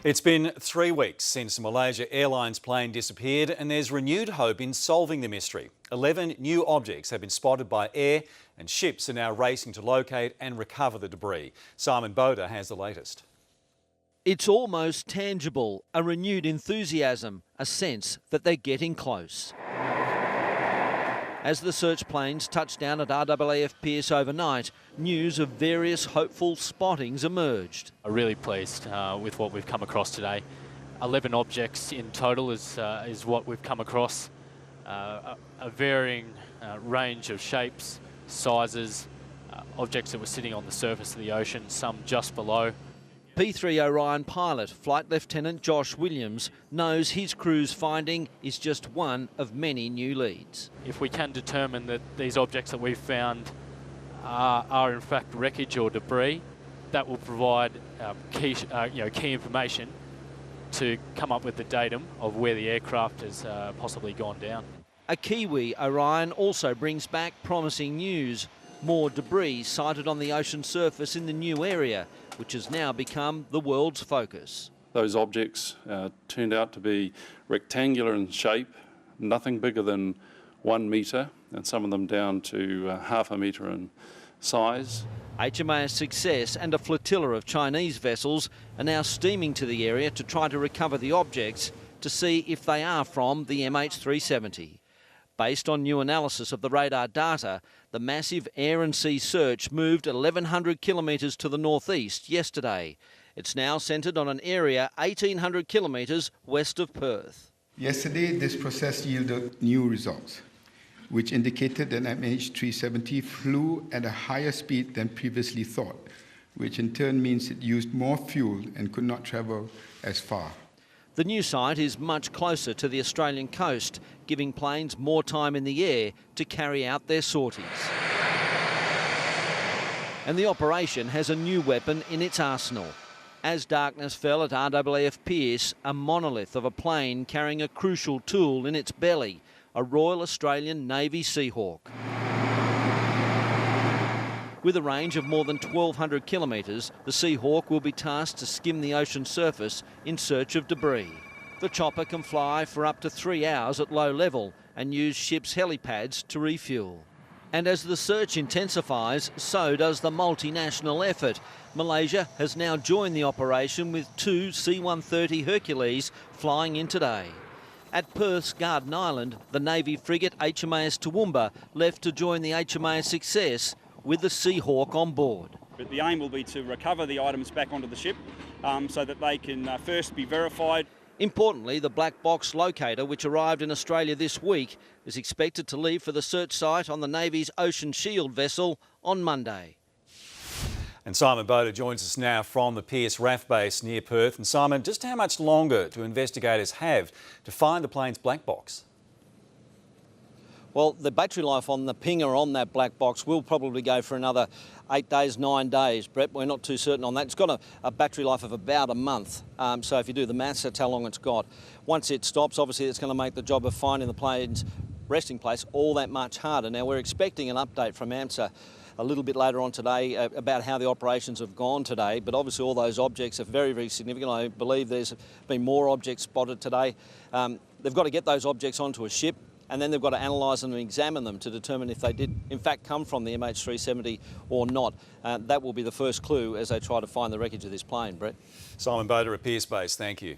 It's been 3 weeks since a Malaysia Airlines plane disappeared and there's renewed hope in solving the mystery. 11 new objects have been spotted by air and ships are now racing to locate and recover the debris. Simon Boda has the latest. It's almost tangible, a renewed enthusiasm, a sense that they're getting close. As the search planes touched down at RAAF Pierce overnight, news of various hopeful spottings emerged. I'm really pleased with what we've come across today. 11 objects in total is what we've come across. A varying range of shapes, sizes, objects that were sitting on the surface of the ocean, some just below. P3 Orion pilot, Flight Lieutenant Josh Williams, knows his crew's finding is just one of many new leads. If we can determine that these objects that we've found are in fact wreckage or debris, that will provide key information to come up with the datum of where the aircraft has possibly gone down. A Kiwi Orion also brings back promising news. More debris sighted on the ocean surface in the new area, which has now become the world's focus. Those objects turned out to be rectangular in shape, nothing bigger than 1 metre, and some of them down to half a metre in size. HMAS Success and a flotilla of Chinese vessels are now steaming to the area to try to recover the objects to see if they are from the MH370. Based on new analysis of the radar data, the massive air and sea search moved 1,100 kilometres to the northeast yesterday. It's now centred on an area 1,800 kilometres west of Perth. Yesterday, this process yielded new results, which indicated that MH370 flew at a higher speed than previously thought, which in turn means it used more fuel and could not travel as far. The new site is much closer to the Australian coast, giving planes more time in the air to carry out their sorties. And the operation has a new weapon in its arsenal. As darkness fell at RAAF Pierce, a monolith of a plane carrying a crucial tool in its belly, a Royal Australian Navy Seahawk. With a range of more than 1,200 kilometres, the Seahawk will be tasked to skim the ocean surface in search of debris. The chopper can fly for up to 3 hours at low level and use ships' helipads to refuel. And as the search intensifies, so does the multinational effort. Malaysia has now joined the operation with 2 C-130 Hercules flying in today. At Perth's Garden Island, the Navy frigate HMAS Toowoomba left to join the HMAS Success with the Seahawk on board. But the aim will be to recover the items back onto the ship so that they can first be verified. Importantly, the black box locator, which arrived in Australia this week, is expected to leave for the search site on the Navy's Ocean Shield vessel on Monday. And Simon Boda joins us now from the Pierce RAF base near Perth. And Simon, just how much longer do investigators have to find the plane's black box? Well, the battery life on the pinger on that black box will probably go for another 8 days, 9 days, Brett. We're not too certain on that. It's got a battery life of about a month. So if you do the maths, that's how long it's got. Once it stops, obviously it's going to make the job of finding the plane's resting place all that much harder. Now, we're expecting an update from AMSA a little bit later on today about how the operations have gone today, but obviously all those objects are very, very significant. I believe there's been more objects spotted today. They've got to get those objects onto a ship, and then they've got to analyse them and examine them to determine if they did in fact come from the MH370 or not. That will be the first clue as they try to find the wreckage of this plane, Brett. Simon Boda at Pierce Base, thank you.